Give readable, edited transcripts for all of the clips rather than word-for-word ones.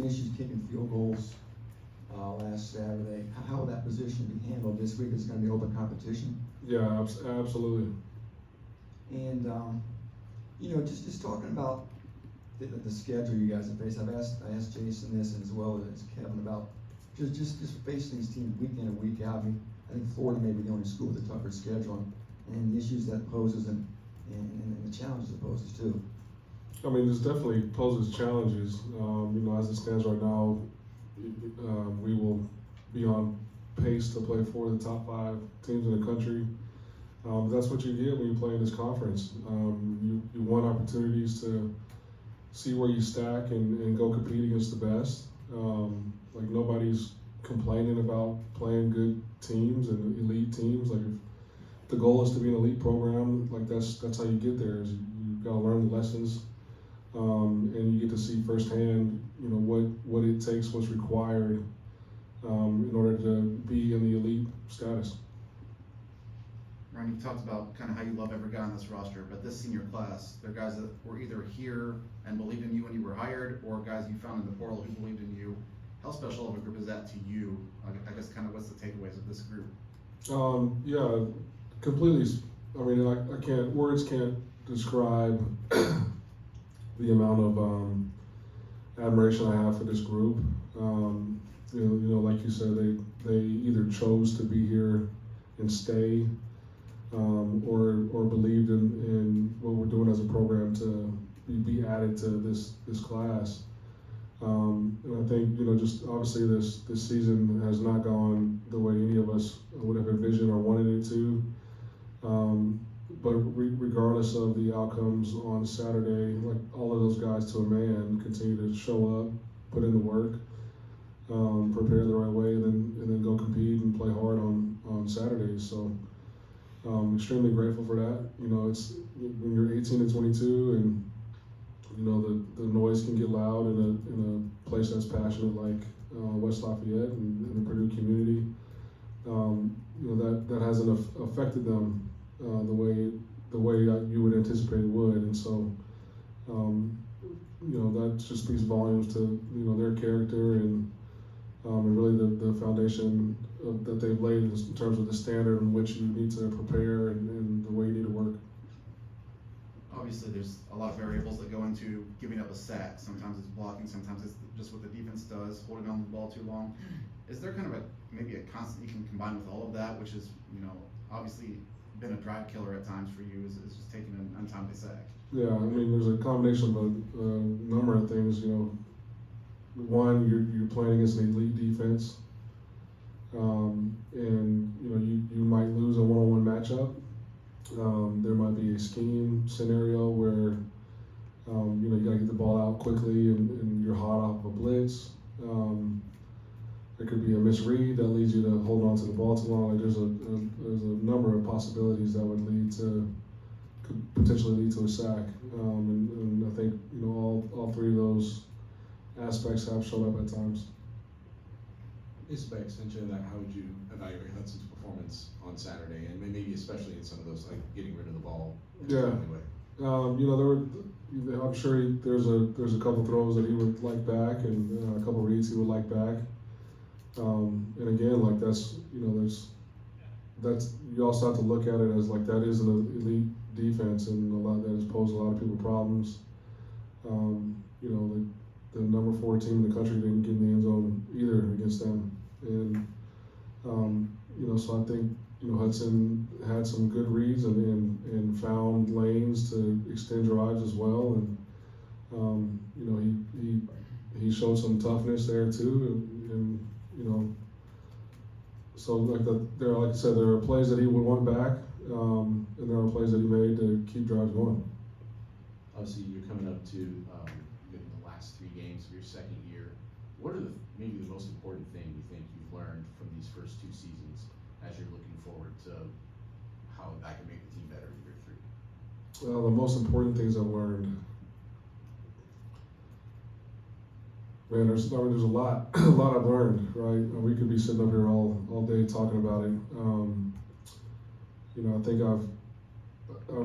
issues kicking field goals last Saturday. How will that position be handled this week? It's going to be open competition. Yeah, absolutely. And just talking about the schedule you guys have faced. I asked Jason this and as well as Kevin about just facing these teams week in and week out. I think Florida may be the only school with a tougher schedule and the issues that poses and the challenges it poses too. I mean, this definitely poses challenges. As it stands right now, we will be on pace to play 4 of the top 5 teams in the country. That's what you get when you play in this conference. You want opportunities to see where you stack and go compete against the best. Like nobody's complaining about playing good teams and elite teams. Like if the goal is to be an elite program, like that's how you get there. Is you got to learn the lessons, and you get to see firsthand, what it takes, what's required in order to be in the elite status. Ryan, you've talked about kind of how you love every guy on this roster, but this senior class, they're guys that were either here and believed in you when you were hired, or guys you found in the portal who believed in you. How special of a group is that to you? I guess kind of what's the takeaways of this group? Yeah, completely. I mean, words can't describe the amount of admiration I have for this group. Like you said, they either chose to be here and stay, or believed in what we're doing as a program to be added to this class. And I think just obviously this season has not gone the way any of us would have envisioned or wanted it to. But regardless of the outcomes on Saturday, like all of those guys to a man continue to show up, put in the work, prepare the right way, and then go compete and play hard on Saturdays. So extremely grateful for that. It's when you're 18 and 22, and the noise can get loud in a place that's passionate like West Lafayette and the Purdue community. That hasn't affected them the way you would anticipate it would, and so that just speaks volumes to their character and really the foundation that they've laid in terms of the standard in which you need to prepare and the way you need to work. Obviously, there's a lot of variables that go into giving up a sack. Sometimes it's blocking, sometimes it's just what the defense does, holding on to the ball too long. Is there kind of maybe a constant you can combine with all of that, which is, obviously been a drive killer at times for you, is just taking an untimely sack? Yeah, I mean, there's a combination of a number of things. One, you're playing against an elite defense, and you might lose a one-on-one matchup. There might be a scheme scenario where you got to get the ball out quickly and you're hot off a blitz. There could be a misread that leads you to hold on to the ball too long. Like there's a number of possibilities that would could potentially lead to a sack. And I think all 3 of those aspects have shown up at times. It's by extension of that, how would you evaluate Hudson's performance on Saturday, and maybe especially in some of those, like getting rid of the ball in a timely way? I'm sure there's a couple throws that he would like back, and a couple reads he would like back. And again, like that's you also have to look at it as like that is an elite defense, and a lot that has posed a lot of people problems. The number 4 team in the country didn't get in the end zone either against them, and so I think Hudson had some good reads and found lanes to extend drives as well, and he showed some toughness there too, and so like I said, there are plays that he would want back, and there are plays that he made to keep drives going. Obviously, you're coming up to the last 3 games of your second year. What are maybe the most important thing you think you've learned from these first 2 seasons as you're looking forward to how that can make the team better in year 3? Well, the most important things I've learned, man, there's a lot I've learned, right? We could be sitting up here all day talking about it. I think I've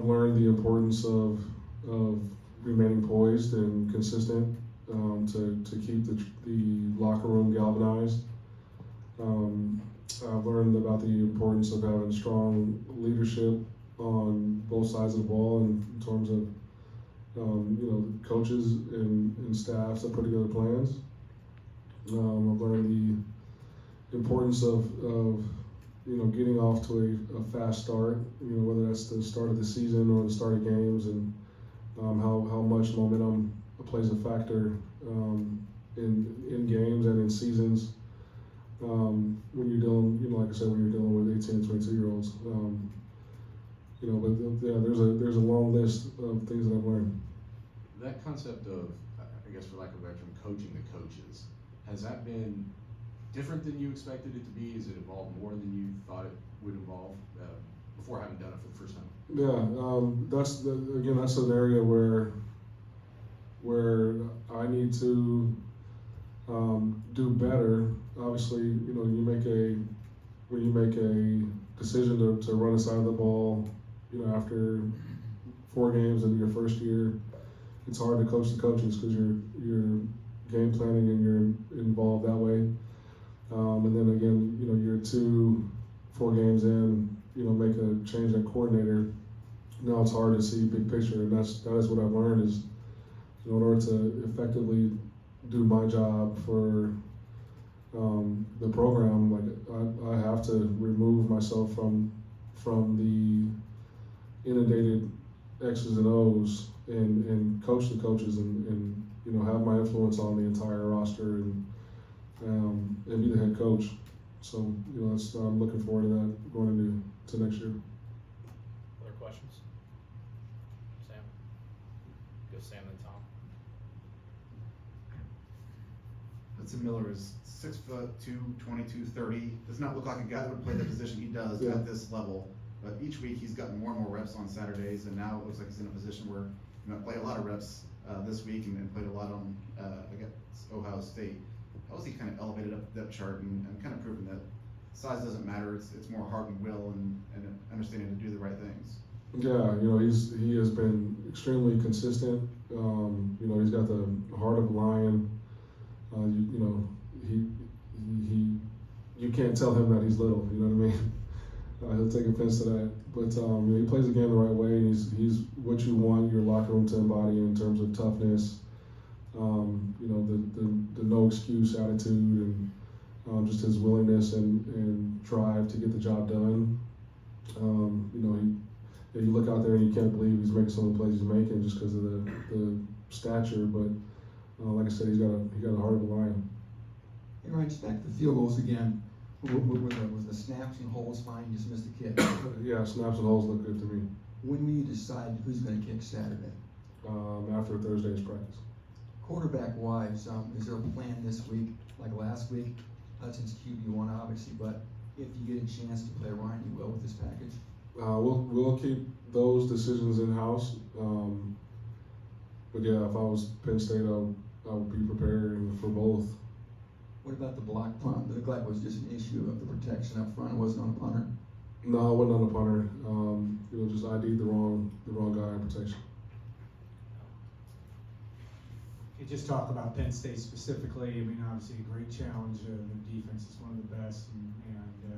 learned the importance of remaining poised and consistent, to keep the locker room galvanized. I've learned about the importance of having strong leadership on both sides of the ball in terms of coaches and staffs that put together plans. I've learned the importance of getting off to a fast start, whether that's the start of the season or the start of games, and how much momentum plays a factor in games and in seasons. When you're dealing, like I said, when you're dealing with 18 and 22-year-olds, but yeah, there's a long list of things that I've learned. That concept of, I guess for lack of a better term, coaching the coaches, has that been different than you expected it to be? Has it evolved more than you thought it would evolve before having done it for the first time? Yeah, that's an area where I need to do better. Obviously, when you make a decision to run a side of the ball, after 4 games in your first year, it's hard to coach the coaches because you're game planning and you're involved that way. And then again, you're 4 games in, make a change at coordinator. Now it's hard to see big picture, and that is what I've learned is, in order to effectively do my job for the program, I have to remove myself from the inundated X's and O's and coach the coaches and have my influence on the entire roster and be the head coach. So I'm looking forward to that going into next year. Other questions? Sam? Go Sam and Tom. Hudson Miller is 6'2", 22-30. Does not look like a guy that would play the position he does Yeah. at this level. But each week he's gotten more and more reps on Saturdays, and now it looks like he's in a position where he might play a lot of reps this week and played a lot on against Ohio State. How has he kind of elevated up the depth chart and kind of proven that size doesn't matter? It's more heart and will and understanding to do the right things. Yeah, he has been extremely consistent. He's got the heart of a lion. You can't tell him that he's little. You know what I mean? He'll take offense to that. But he plays the game the right way, and he's what you want your locker room to embody in terms of toughness. The no excuse attitude and just his willingness and drive to get the job done. You look out there and you can't believe he's making some of the plays he's making just because of the stature. But like I said, he's got a heart of a lion. Hey, Ryan, just back to the field goals again. Was the snaps and holes fine? You just missed a kick. Yeah, snaps and holes look good to me. When will you decide who's going to kick Saturday? After Thursday's practice. Quarterback-wise, is there a plan this week, like last week? Hudson's QB1, obviously, but if you get a chance to play Ryan, you will with this package? We'll keep those decisions in-house. But yeah, if I was Penn State, I would be preparing for both. What about the block punt? It looked like it was just an issue of the protection up front. It wasn't on the punter. No, it wasn't on the punter. Just ID'd the wrong guy in protection. You just talk about Penn State specifically. I mean, obviously a great challenge. Their defense is one of the best, and they're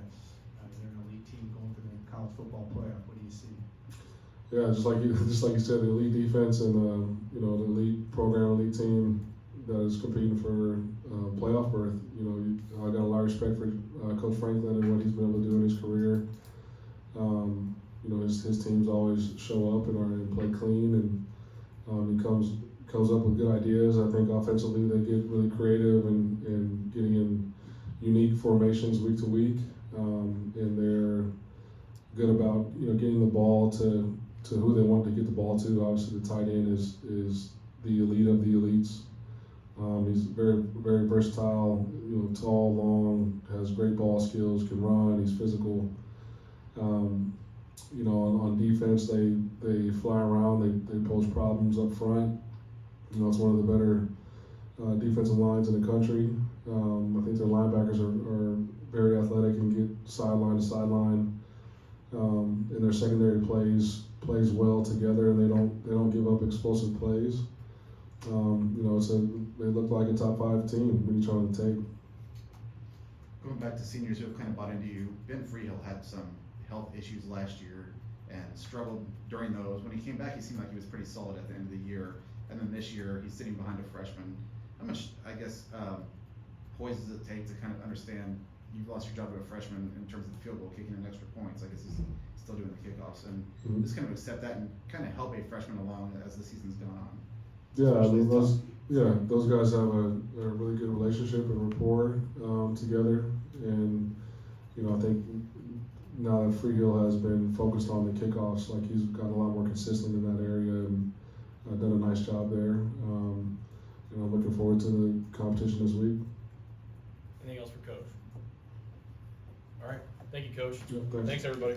an elite team going to the college football playoff. What do you see? Yeah, just like you said, the elite defense and the elite program, elite team that is competing for playoff berth. I got a lot of respect for Coach Franklin and what he's been able to do in his career. His teams always show up and play clean, and he comes up with good ideas. I think offensively they get really creative and getting in unique formations week to week, and they're good about getting the ball to who they want to get the ball to. Obviously, the tight end is the elite of the elites. He's very, very versatile. Tall, long, has great ball skills, can run. He's physical. On defense, they fly around. They pose problems up front. It's one of the better defensive lines in the country. I think their linebackers are very athletic and get sideline to sideline. And their secondary plays well together, and they don't give up explosive plays. It's they look like a top 5 team when you try on the tape. Going back to seniors who have kind of bought into you, Ben Freehill had some health issues last year and struggled during those. When he came back, he seemed like he was pretty solid at the end of the year. And then this year, he's sitting behind a freshman. How much, I guess, poise does it take to kind of understand you've lost your job to a freshman in terms of the field goal kicking and extra points? I guess he's still doing the kickoffs, and just kind of accept that and kind of help a freshman along as the season's gone on. Yeah, I Especially mean, as those guys have a really good relationship and rapport together, and I think now that Freehill has been focused on the kickoffs, like he's gotten a lot more consistent in that area and done a nice job there. And I'm looking forward to the competition this week. Anything else for Coach? All right, thank you, Coach. Yeah, thanks. Thanks, everybody.